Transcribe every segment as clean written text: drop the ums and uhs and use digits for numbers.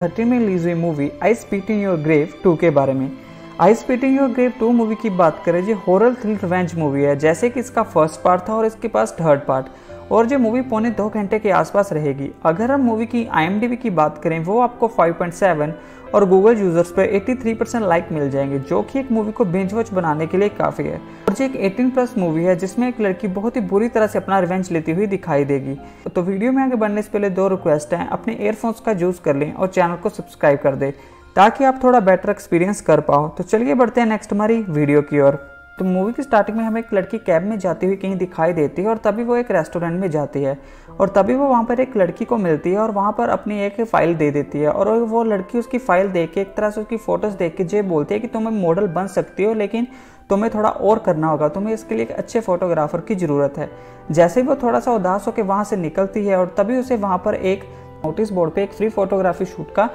13 में रिलीज हुई movie I spit in your grave 2 के बारे में। I spit in your grave 2 movie की बात करें जो हॉरर थ्रिल रिवेंज मूवी है, जैसे कि इसका फर्स्ट पार्ट था और इसके पास थर्ड पार्ट, और जो मूवी पौने 2 घंटे के आसपास रहेगी। अगर हम मूवी की IMDb की बात करें वो आपको 5.7 और गूगल यूजर्स पे 83% लाइक मिल जाएंगे, जो कि एक मूवी को बिंज वॉच बनाने के लिए काफ़ी है। और जो एक 18+ मूवी है जिसमें एक लड़की बहुत ही बुरी तरह से अपना रिवेंज लेती हुई दिखाई देगी। तो वीडियो में आगे बढ़ने से पहले 2 रिक्वेस्ट हैं, अपने ईयरफोन्स का यूज़ कर लें और चैनल को सब्सक्राइब कर दें ताकि आप थोड़ा बेटर एक्सपीरियंस कर पाओ। तो चलिए बढ़ते हैं नेक्स्ट हमारी वीडियो की ओर। तो मूवी की स्टार्टिंग में हमें एक लड़की कैब में जाती हुई कहीं दिखाई देती है और तभी वो एक रेस्टोरेंट में जाती है और तभी वो वहाँ पर एक लड़की को मिलती है और वहाँ पर अपनी एक फ़ाइल दे देती है। और वो लड़की उसकी फ़ाइल देख के, एक तरह से उसकी फ़ोटोज़ देख के ये बोलती है कि तुम मॉडल बन सकती हो, लेकिन तुम्हें थोड़ा और करना होगा, तुम्हें इसके लिए एक अच्छे फोटोग्राफर की ज़रूरत है। जैसे ही वो थोड़ा सा उदास होकर वहाँ से निकलती है और तभी उसे वहाँ पर एक नोटिस बोर्ड पर एक फ्री फोटोग्राफी शूट का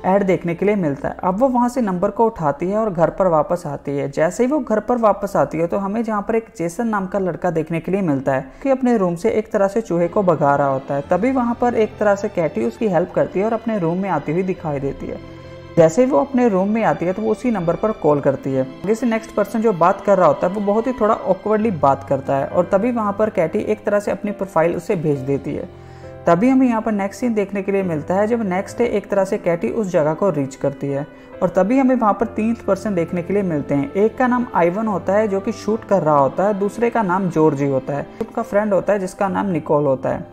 ऐड देखने के लिए मिलता है। अब वो वहाँ से नंबर को उठाती है और घर पर वापस आती है। जैसे ही वो घर पर वापस आती है तो हमें जहाँ पर एक जेसन नाम का लड़का देखने के लिए मिलता है कि अपने रूम से एक तरह से चूहे को भगा रहा होता है। तभी वहाँ पर एक तरह से कैटी उसकी हेल्प करती है और अपने रूम में आती हुई दिखाई देती है। जैसे ही वो अपने रूम में आती है तो वो उसी नंबर पर कॉल करती है। आगे से नेक्स्ट पर्सन जो बात कर रहा होता है वो बहुत ही थोड़ा ऑकवर्डली बात करता है और तभी वहाँ पर कैटी एक तरह से अपनी प्रोफाइल उसे भेज देती है। तभी हमें यहाँ पर नेक्स्ट सीन देखने के लिए मिलता है जब नेक्स्ट डे एक तरह से कैटी उस जगह को रीच करती है और तभी हमें वहाँ पर 3 पर्सन देखने के लिए मिलते हैं। एक का नाम आइवन होता है जो कि शूट कर रहा होता है, दूसरे का नाम जॉर्जी होता है, उसका फ्रेंड होता है जिसका नाम निकोल होता है।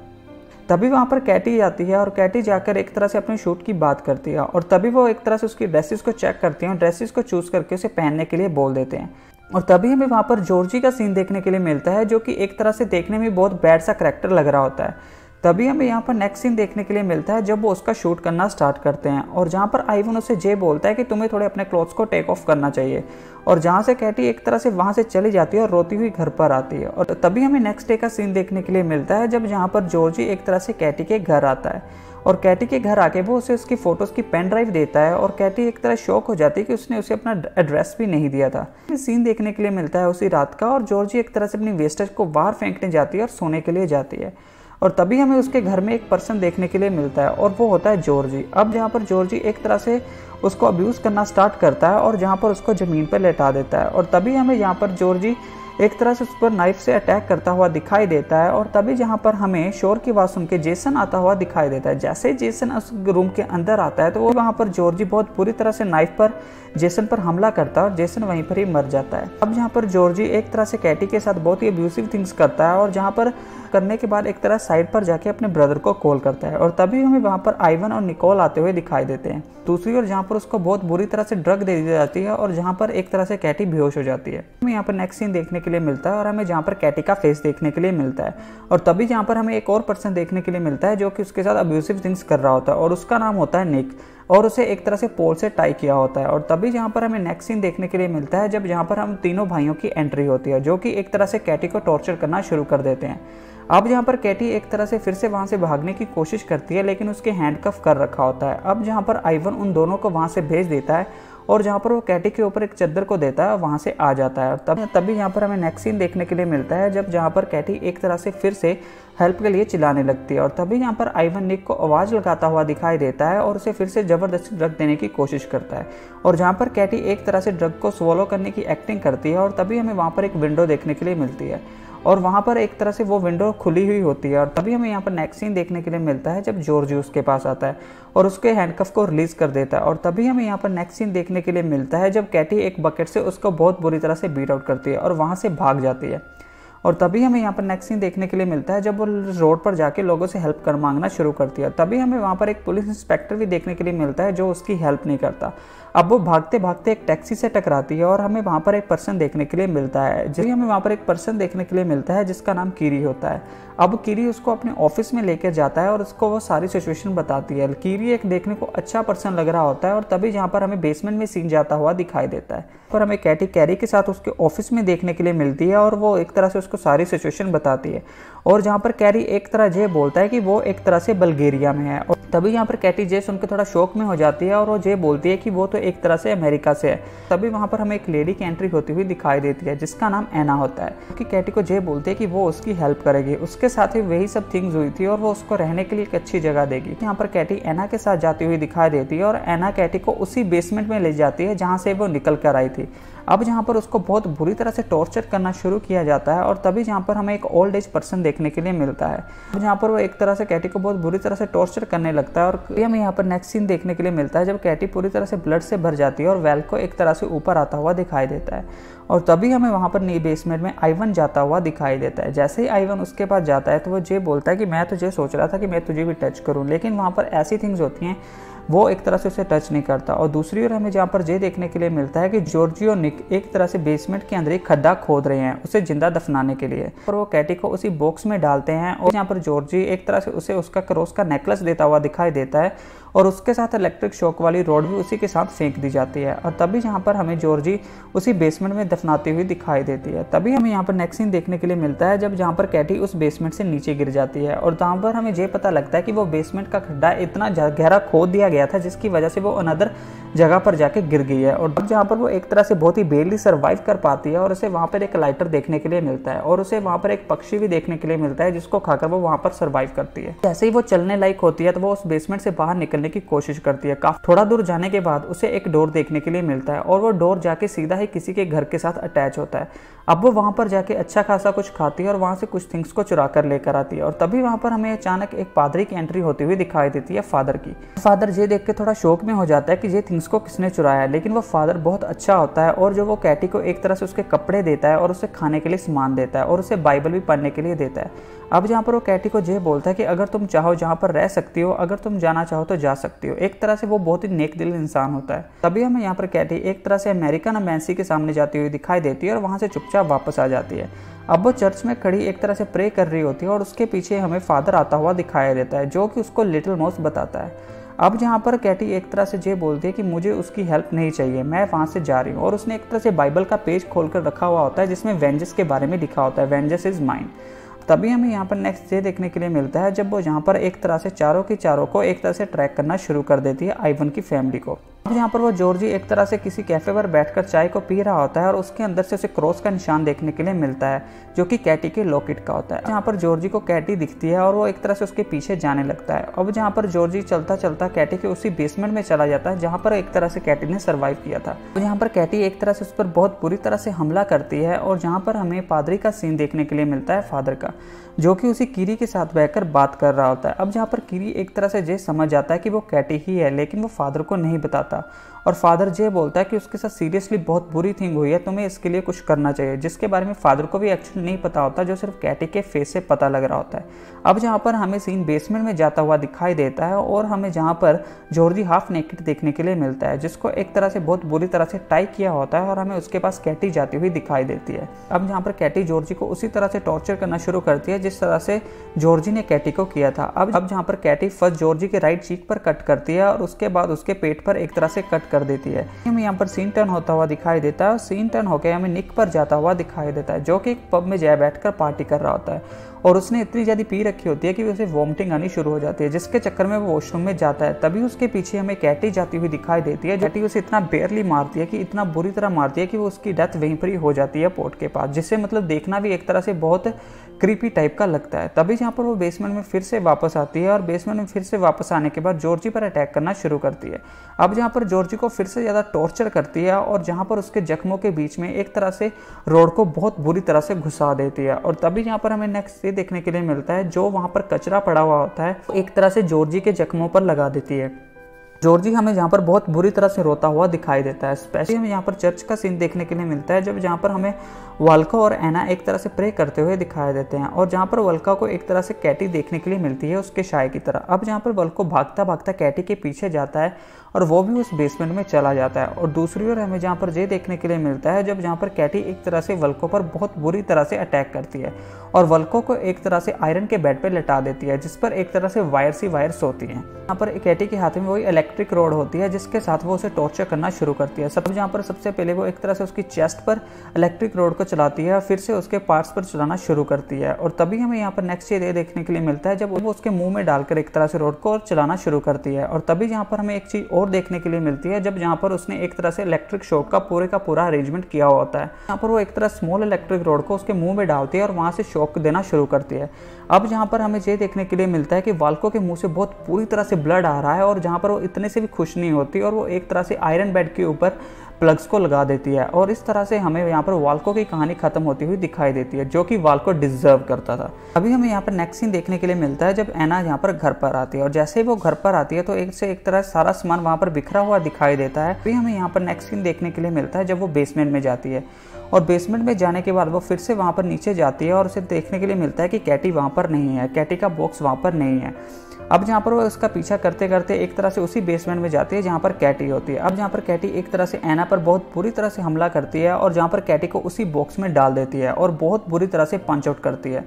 तभी वहाँ पर कैटी आती है और कैटी जाकर एक तरह से अपने शूट की बात करती है और तभी वो एक तरह से उसकी ड्रेसेस को चेक करती हैं और ड्रेसेस को चूज़ करके उसे पहनने के लिए बोल देते हैं। और तभी हमें वहाँ पर जॉर्जी का सीन देखने के लिए मिलता है जो कि एक तरह से देखने में बहुत बैड सा करैक्टर लग रहा होता है। तभी हमें यहाँ पर नेक्स्ट सीन देखने के लिए मिलता है जब वो उसका शूट करना स्टार्ट करते हैं और जहाँ पर आइवन उसे जे बोलता है कि तुम्हें थोड़े अपने क्लोथ्स को टेक ऑफ करना चाहिए और जहाँ से कैटी एक तरह से वहाँ से चली जाती है और रोती हुई घर पर आती है। और तभी हमें नेक्स्ट डे का सीन देखने के लिए मिलता है जब जहाँ पर जॉर्जी एक तरह से कैटी के घर आता है और कैटी के घर आके वो उसे उसकी फ़ोटोज़ की पेन ड्राइव देता है और कैटी एक तरह शॉक हो जाती है कि उसने उसे अपना एड्रेस भी नहीं दिया था। सीन देखने के लिए मिलता है उसी रात का और जॉर्जी एक तरह से अपनी वेस्टेज को बाहर फेंकने जाती है और सोने के लिए जाती है और तभी हमें उसके घर में एक पर्सन देखने के लिए मिलता है और वो होता है जॉर्जी। अब जहाँ पर जॉर्जी एक तरह से उसको अब्यूज़ करना स्टार्ट करता है और जहाँ पर उसको ज़मीन पर लेटा देता है और तभी हमें यहाँ पर जॉर्जी एक तरह से उस पर नाइफ से अटैक करता हुआ दिखाई देता है और तभी जहाँ पर हमें शोर की आवाज़ सुन के जेसन आता हुआ दिखाई देता है। जैसे ही जेसन उस रूम के अंदर आता है तो वो वहाँ पर जॉर्जी बहुत बुरी तरह से नाइफ पर जेसन पर हमला करता है और जेसन वहीं पर ही मर जाता है। अब जहाँ पर जॉर्जी एक तरह से कैटी के साथ बहुत ही अब्यूसिव थिंग्स करता है और जहाँ पर करने के बाद एक तरह साइड पर जाके अपने ब्रदर को कॉल करता है और तभी हमें वहाँ पर आइवन और निकोल आते हुए दिखाई देते हैं। दूसरी ओर जहाँ पर उसको बहुत बुरी तरह से ड्रग दे दी जाती है और जहाँ पर एक तरह से कैटी बेहोश हो जाती है। हमें यहाँ पर नेक्स्ट सीन देखने के लिए मिलता है और हमें जहाँ पर कैटी का फेस देखने के लिए मिलता है और तभी जहाँ पर हमें एक और पर्सन देखने के लिए मिलता है जो कि उसके साथ अब्यूसिव थिंग्स कर रहा होता है और उसका नाम होता है निक और उसे एक तरह से पोल से टाई किया होता है। और तभी जहाँ पर हमें नेक्स्ट सीन देखने के लिए मिलता है जब जहाँ पर हम तीनों भाइयों की एंट्री होती है जो कि एक तरह से कैटी को टॉर्चर करना शुरू कर देते हैं। अब जहाँ पर कैटी एक तरह से फिर से वहाँ से भागने की कोशिश करती है लेकिन उसके हैंडकफ कर रखा होता है। अब जहाँ पर आइवन उन दोनों को वहाँ से भेज देता है और जहाँ पर वो कैटी के ऊपर एक चद्दर को देता है वहाँ से आ जाता है। तभी यहाँ पर हमें नेक्स्ट सीन देखने के लिए मिलता है जब जहाँ पर कैटी एक तरह से फिर से हेल्प के लिए चिल्लाने लगती है और तभी यहाँ पर आइवन निक को आवाज़ लगाता हुआ दिखाई देता है और उसे फिर से ज़बरदस्ती ड्रग देने की कोशिश करता है और जहाँ पर कैटी एक तरह से ड्रग को स्वॉलो करने की एक्टिंग करती है और तभी हमें वहाँ पर एक विंडो देखने के लिए मिलती है और वहाँ पर एक तरह से वो विंडो खुली हुई होती है और तभी हमें यहाँ पर नेक्स्ट सीन देखने के लिए मिलता है जब जॉर्जी उसके पास आता है और उसके हैंडकफ को रिलीज़ कर देता है और तभी हमें यहाँ पर नेक्स्ट सीन देखने के लिए मिलता है जब कैटी एक बकेट से उसको बहुत बुरी तरह से बीट आउट करती है और वहाँ से भाग जाती है। और तभी हमें यहाँ पर नेक्स्ट सीन देखने के लिए मिलता है जब वो रोड पर जाके लोगों से हेल्प कर मांगना शुरू करती है। तभी हमें वहाँ पर एक पुलिस इंस्पेक्टर भी देखने के लिए मिलता है जो उसकी हेल्प नहीं करता। अब वो भागते भागते एक टैक्सी से टकराती है और हमें वहाँ पर एक पर्सन देखने के लिए मिलता है जिसका नाम कीरी होता है। अब कीरी उसको अपने ऑफिस में लेकर जाता है और उसको वो सारी सिचुएशन बताती है। कीरी एक देखने को अच्छा पर्सन लग रहा होता है और तभी जहाँ पर हमें बेसमेंट में सीन जाता हुआ दिखाई देता है पर हमें कैटी कैरी के साथ उसके ऑफिस में देखने के लिए मिलती है और वो एक तरह से उसको उसको सारी सिचुएशन बताती है। और जहाँ पर कैरी एक तरह जे बोलता है कि वो एक तरह से बल्गेरिया में है, और तभी यहाँ पर कैटी जे सुन के थोड़ा शौक में हो जाती है और वो जे बोलती है कि वो तो एक तरह से अमेरिका से है। तभी वहाँ पर हमें एक लेडी की एंट्री होती हुई दिखाई देती है जिसका नाम एना होता है, क्योंकि कैटी को जे बोलती है कि वो उसकी हेल्प करेगी, उसके साथ ही वही सब थिंग्स हुई थी और वो उसको रहने के लिए एक अच्छी जगह देगी। यहाँ पर कैटी एना के साथ जाती हुई दिखाई देती है और एना कैटी को उसी बेसमेंट में ले जाती है जहाँ से वो निकल कर आई थी। अब जहाँ पर उसको बहुत बुरी तरह से टॉर्चर करना शुरू किया जाता है और तभी जहाँ पर हमें एक ओल्ड एज पर्सन देखने के लिए मिलता है, जहाँ पर वो एक तरह से कैटी को बहुत बुरी तरह से टॉर्चर करने लगता है। और हमें यहाँ पर नेक्स्ट सीन देखने के लिए मिलता है जब कैटी पूरी तरह से ब्लड से भर जाती है और वेल को एक तरह से ऊपर आता हुआ दिखाई देता है, और तभी हमें वहाँ पर बेसमेंट में आइवन जाता हुआ दिखाई देता है। जैसे ही आइवन उसके पास जाता है तो वो जे बोलता है कि मैं तुझे सोच रहा था कि मैं तुझे भी टच करूँ, लेकिन वहाँ पर ऐसी थिंग्स होती हैं वो एक तरह से उसे टच नहीं करता। और दूसरी ओर हमें जहाँ पर जे देखने के लिए मिलता है कि जॉर्जी और निक एक तरह से बेसमेंट के अंदर एक खड्डा खोद रहे हैं उसे जिंदा दफनाने के लिए, और वो कैटी को उसी बॉक्स में डालते हैं। और यहाँ पर जॉर्जी एक तरह से उसे उसका क्रॉस का नेकलेस देता हुआ दिखाई देता है और उसके साथ इलेक्ट्रिक शॉक वाली रॉड भी उसी के साथ फेंक दी जाती है। और तभी यहाँ पर हमें जॉर्जी उसी बेसमेंट में दफनाती हुई दिखाई देती है। तभी हमें यहाँ पर नेक्स्ट सीन देखने के लिए मिलता है जब जहाँ पर कैटी उस बेसमेंट से नीचे गिर जाती है, और जहाँ पर हमें ये पता लगता है कि वो बेसमेंट का खड्डा इतना गहरा खोद दिया गया था जिसकी वजह से वो अनदर जगह पर जाके गिर गई है। और जहाँ पर वो एक तरह से बहुत ही बेरली सर्वाइव कर पाती है और उसे वहाँ पर एक लाइटर देखने के लिए मिलता है और उसे वहाँ पर एक पक्षी भी देखने के लिए मिलता है जिसको खाकर वो वहाँ पर सर्वाइव करती है। जैसे ही वो चलने लायक होती है तो वो उस बेसमेंट से बाहर निकलने की कोशिश करती है। काफी थोड़ा दूर जाने के बाद उसे एक डोर देखने के लिए मिलता है और वो डोर जाके सीधा ही किसी के घर के साथ अटैच होता है। अब वो वहाँ पर जाके अच्छा खासा कुछ खाती है और वहाँ से कुछ थिंग्स को चुरा कर लेकर आती है, और तभी वहाँ पर हमें अचानक एक पादरी की एंट्री होती हुई दिखाई देती है फादर की। फादर ये देख के थोड़ा शौक में हो जाता है कि ये थिंग्स को किसने चुराया है, लेकिन वो फादर बहुत अच्छा होता है और जो वो कैटी को एक तरह से उसके कपड़े देता है और उसे खाने के लिए सामान देता है और उसे बाइबल भी पढ़ने के लिए देता है। अब जहाँ पर वो कैटी को ये बोलता है कि अगर तुम चाहो जहाँ पर रह सकती हो, अगर तुम जाना चाहो तो जा सकती हो। एक तरह से वो बहुत ही नेक दिल इंसान होता है। तभी हमें यहाँ पर कैटी एक तरह से अमेरिकन एम्बेसी के सामने जाती हुई दिखाई देती है और वहाँ से चुपचाप वापस आ जाती है। अब वो चर्च में खड़ी एक तरह से प्रे कर रही होती है और उसके पीछे हमें फादर आता हुआ दिखाई देता है जो कि उसको लिटिल मॉस बताता है। अब जहाँ पर कैटी एक तरह से ये बोलती है कि मुझे उसकी हेल्प नहीं चाहिए, मैं वहाँ से जा रही हूँ, और उसने एक तरह से बाइबल का पेज खोलकर रखा हुआ होता है जिसमें वेंजेस के बारे में लिखा होता है, वेंजेस इज माइन। तभी हमें यहाँ पर नेक्स्ट ये देखने के लिए मिलता है जब वो यहाँ पर एक तरह से चारों की चारों को एक तरह से ट्रैक करना शुरू कर देती है आइवन की फैमिली को। अब यहाँ पर वो जॉर्जी एक तरह से किसी कैफे पर बैठकर चाय को पी रहा होता है और उसके अंदर से उसे क्रॉस का निशान देखने के लिए मिलता है जो कि कैटी के लॉकेट का होता है। यहाँ पर जॉर्जी को कैटी दिखती है और वो एक तरह से उसके पीछे जाने लगता है। अब जहाँ पर जॉर्जी चलता चलता कैटी के उसी बेसमेंट में चला जाता है जहाँ पर एक तरह से कैटी ने सर्वाइव किया था। तो यहाँ पर कैटी एक तरह से उस पर बहुत बुरी तरह से हमला करती है और जहाँ पर हमें पादरी का सीन देखने के लिए मिलता है फादर का, जो कि उसी कीरी के साथ बैठकर बात कर रहा होता है। अब जहाँ पर कीरी एक तरह से ये समझ जाता है कि वो कैटी ही है, लेकिन वो फादर को नहीं बताता और फादर ये बोलता है कि उसके साथ सीरियसली बहुत बुरी थिंग हुई है, तुम्हें इसके लिए कुछ करना चाहिए, जिसके बारे में फादर को भी एक्चुअली नहीं पता होता, जो सिर्फ कैटी के फेस से पता लग रहा होता है। अब जहाँ पर हमें सीन बेसमेंट में जाता हुआ दिखाई देता है और हमें जहाँ पर जॉर्जी हाफ नेकेड देखने के लिए मिलता है जिसको एक तरह से बहुत बुरी तरह से टाई किया होता है और हमें उसके पास कैटी जाती हुई दिखाई देती है। अब जहाँ पर कैटी जॉर्जी को उसी तरह से टॉर्चर करना शुरू करती है जिस तरह से जॉर्जी ने कैटी को किया था। अब जहाँ पर कैटी फर्स्ट जॉर्जी के राइट चीक पर कट करती है और उसके बाद उसके पेट पर एक तरह से कट कर देती है। हमें यहाँ पर सीन टर्न होता हुआ दिखाई देता है और सीन टर्न होकर हमें निक पर जाता हुआ दिखाई देता है जो कि एक पब में जाए बैठकर पार्टी कर रहा होता है और उसने इतनी ज़्यादा पी रखी होती है कि उसे वॉमिटिंग आनी शुरू हो जाती है, जिसके चक्कर में वो वॉशरूम में जाता है। तभी उसके पीछे हमें कैटी जाती हुई दिखाई देती है। कैटी उसे इतना बेयरली मारती है कि इतना बुरी तरह मारती है कि वो उसकी डेथ वहीं पर ही हो जाती है पोर्ट के पास, जिससे मतलब देखना भी एक तरह से बहुत क्रीपी टाइप का लगता है। तभी जहाँ पर वो बेसमेंट में फिर से वापस आती है और बेसमेंट में फिर से वापस आने के बाद जॉर्जी पर अटैक करना शुरू करती है। अब जहाँ पर जॉर्जी को फिर से ज़्यादा टॉर्चर करती है और जहाँ पर उसके जख्मों के बीच में एक तरह से रोड को बहुत बुरी तरह से घुसा देती है। और तभी यहाँ पर हमें नेक्स्ट ये देखने के लिए मिलता है जो वहाँ पर कचरा पड़ा हुआ होता है एक तरह से जॉर्जी के जख्मों पर लगा देती है। जॉर्जी हमें यहाँ पर बहुत बुरी तरह से रोता हुआ दिखाई देता है। स्पेशली हमें यहाँ पर चर्च का सीन देखने के लिए मिलता है जब जहाँ पर हमें वल्का और एना एक तरह से प्रे करते हुए दिखाई देते हैं और जहाँ पर वल्का को एक तरह से कैटी देखने के लिए मिलती है उसके शाय की तरह। अब जहाँ पर वल्को भागता भागता कैटी के पीछे जाता है और वो भी उस बेसमेंट में चला जाता है। और दूसरी ओर हमें जहाँ पर ये देखने के लिए मिलता है जब जहाँ पर कैटी एक तरह से वल्को पर बहुत बुरी तरह से अटैक करती है और वल्को को एक तरह से आयरन के बेड पे लेटा देती है, जिस पर एक तरह से वायर्स होती हैं। यहाँ पर कैटी के हाथ में वही इलेक्ट्रिक रॉड होती है जिसके साथ वो उसे टॉर्चर करना शुरू करती है। सब जहाँ पर सबसे पहले वो एक तरह से उसकी चेस्ट पर इलेक्ट्रिक रॉड को चलाती है और फिर से उसके पार्ट्स पर चलाना शुरू करती है। और तभी हमें यहाँ पर नेक्स्ट ये देखने के लिए मिलता है जब वो उसके मुंह में डालकर एक तरह से रॉड को चलाना शुरू करती है। और तभी यहाँ पर हमें एक चीज़ और देखने के लिए मिलती है जब जहाँ पर उसने एक तरह से इलेक्ट्रिक शॉक का पूरा अरेंजमेंट किया होता है। यहाँ पर वो एक तरह स्मॉल इलेक्ट्रिक रॉड को उसके मुंह में डालती है और वहाँ से शॉक देना शुरू करती है। अब जहाँ पर हमें ये देखने के लिए मिलता है कि वाल्को के मुंह से बहुत पूरी तरह से ब्लड आ रहा है और जहाँ पर वो इतने से भी खुश नहीं होती और वो एक तरह से आयरन बेड के ऊपर प्लग्स को लगा देती है। और इस तरह से हमें यहाँ पर वाल्को की कहानी खत्म होती हुई दिखाई देती है, जो कि वाल्को डिजर्व करता था। अभी हमें यहाँ पर नेक्स्ट सीन देखने के लिए मिलता है जब एना यहाँ पर घर पर आती है और जैसे ही वो घर पर आती है तो एक से एक तरह सारा सामान वहाँ पर बिखरा हुआ दिखाई देता है। अभी हमें यहाँ पर नेक्स्ट सीन देखने के लिए मिलता है जब वो बेसमेंट में जाती है और बेसमेंट में जाने के बाद वो फिर से वहाँ पर नीचे जाती है और उसे देखने के लिए मिलता है कि कैटी वहाँ पर नहीं है, कैटी का बॉक्स वहाँ पर नहीं है। अब जहाँ पर वो उसका पीछा करते करते एक तरह से उसी बेसमेंट में जाती है जहाँ पर कैटी होती है। अब जहाँ पर कैटी एक तरह से एना पर बहुत बुरी तरह से हमला करती है और जहाँ पर कैटी को उसी बॉक्स में डाल देती है और बहुत बुरी तरह से पंच आउट करती है।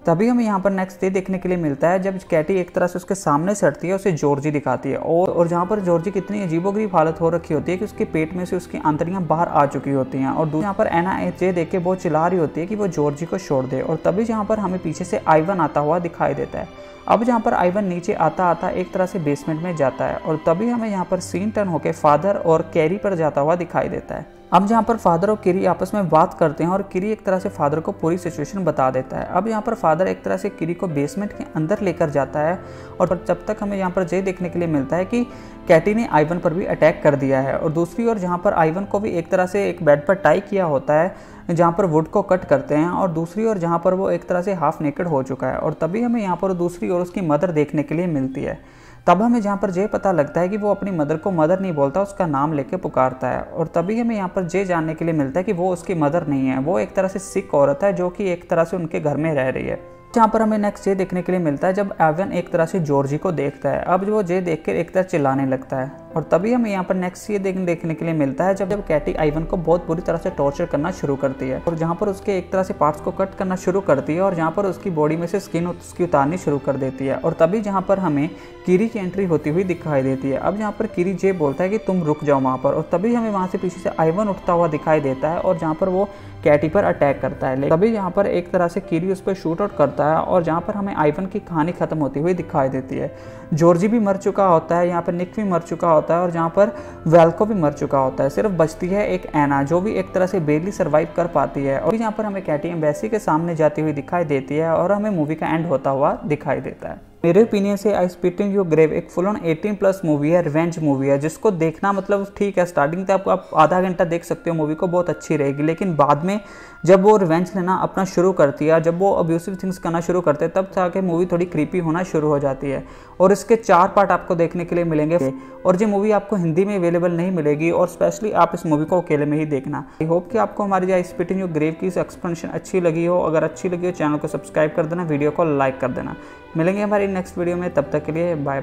तभी हमें यहाँ पर नेक्स्ट डे देखने के लिए मिलता है जब कैटी एक तरह से उसके सामने सड़ती है, उसे जॉर्जी दिखाती है और जहाँ पर जॉर्जी की इतनी अजीबोगरीब हालत हो रखी होती है कि उसके पेट में से उसकी आंतड़ियाँ बाहर आ चुकी होती हैं। और यहाँ पर एना ये देख के बहुत चिल्ला रही होती है कि वो जॉर्जी को छोड़ दे। और तभी जहाँ पर हमें पीछे से आइवन आता हुआ दिखाई देता है। अब जहाँ पर आइवन नीचे आता आता एक तरह से बेसमेंट में जाता है और तभी हमें यहाँ पर सीन टर्न होकर फादर और कैरी पर जाता हुआ दिखाई देता है। अब जहाँ पर फादर और किरी आपस में बात करते हैं और किरी एक तरह से फादर को पूरी सिचुएशन बता देता है। अब यहाँ पर फादर एक तरह से किरी को बेसमेंट के अंदर लेकर जाता है और जब तक हमें यहाँ पर ये देखने के लिए मिलता है कि कैटी ने आइवन पर भी अटैक कर दिया है। और दूसरी ओर जहाँ पर आइवन को भी एक तरह से एक बेड पर टाई किया होता है जहाँ पर वुड को कट करते हैं और दूसरी ओर जहाँ पर वो एक तरह से हाफ नेकेड हो चुका है। और तभी हमें यहाँ पर दूसरी ओर उसकी मदर देखने के लिए मिलती है। तब हमें जहाँ पर ये पता लगता है कि वो अपनी मदर को मदर नहीं बोलता, उसका नाम लेके पुकारता है। और तभी हमें यहाँ पर ये जानने के लिए मिलता है कि वो उसकी मदर नहीं है, वो एक तरह से सिक औरत है जो कि एक तरह से उनके घर में रह रही है। जहाँ पर हमें नेक्स्ट ये देखने के लिए मिलता है जब एवन एक तरह से जॉर्जी को देखता है। अब वो ये देख कर एक तरह चिल्लाने लगता है। और तभी हमें यहाँ पर नेक्स्ट ये देखने के लिए मिलता है जब कैटी आइवन को बहुत बुरी तरह से टॉर्चर करना शुरू करती है और जहाँ पर उसके एक तरह से पार्ट्स को कट करना शुरू करती है और जहाँ पर उसकी बॉडी में से स्किन उसकी उतारनी शुरू कर देती है। और तभी जहाँ पर हमें किरी की एंट्री होती हुई दिखाई देती है। अब जहाँ पर किरी जे बोलता है कि तुम रुक जाओ वहाँ पर, और तभी हमें वहाँ से पीछे से आइवन उठता हुआ दिखाई देता है और जहाँ पर वो कैटी पर अटैक करता है। तभी यहाँ पर एक तरह से किरी उस पर शूट आउट करता है और जहाँ पर हमें आइवन की कहानी खत्म होती हुई दिखाई देती है। जॉर्जी भी मर चुका होता है, यहाँ पर निक भी मर चुका होता है और जहाँ पर वेल्को भी मर चुका होता है। सिर्फ बचती है एक एना जो भी एक तरह से बेरली सर्वाइव कर पाती है। और यहाँ पर हमें कैटी एम्बेसी के सामने जाती हुई दिखाई देती है और हमें मूवी का एंड होता हुआ दिखाई देता है। मेरे ओपिनियन से आई स्पीट इन योर ग्रेव एक फुल ऑन 18+ मूवी है, रिवेंज मूवी है, जिसको देखना मतलब ठीक है, स्टार्टिंग तक आप आधा घंटा देख सकते हो, मूवी को बहुत अच्छी रहेगी। लेकिन बाद में जब वो रिवेंज लेना अपना शुरू करती है, जब वो अब्यूसिव थिंग्स करना शुरू करते हैं, तब जाके मूवी थोड़ी क्रीपी होना शुरू हो जाती है। और इसके 4 पार्ट आपको देखने के लिए मिलेंगे और ये मूवी आपको हिंदी में अवेलेबल नहीं मिलेगी और स्पेशली आप इस मूवी को अकेले में ही देखना। आई होप कि आपको हमारी आई स्पीट इन योर ग्रेव की एक्सप्लेनेशन अच्छी लगी हो। अगर अच्छी लगी हो चैनल को सब्सक्राइब कर देना, वीडियो को लाइक कर देना। मिलेंगे हमारी नेक्स्ट वीडियो में, तब तक के लिए बाय।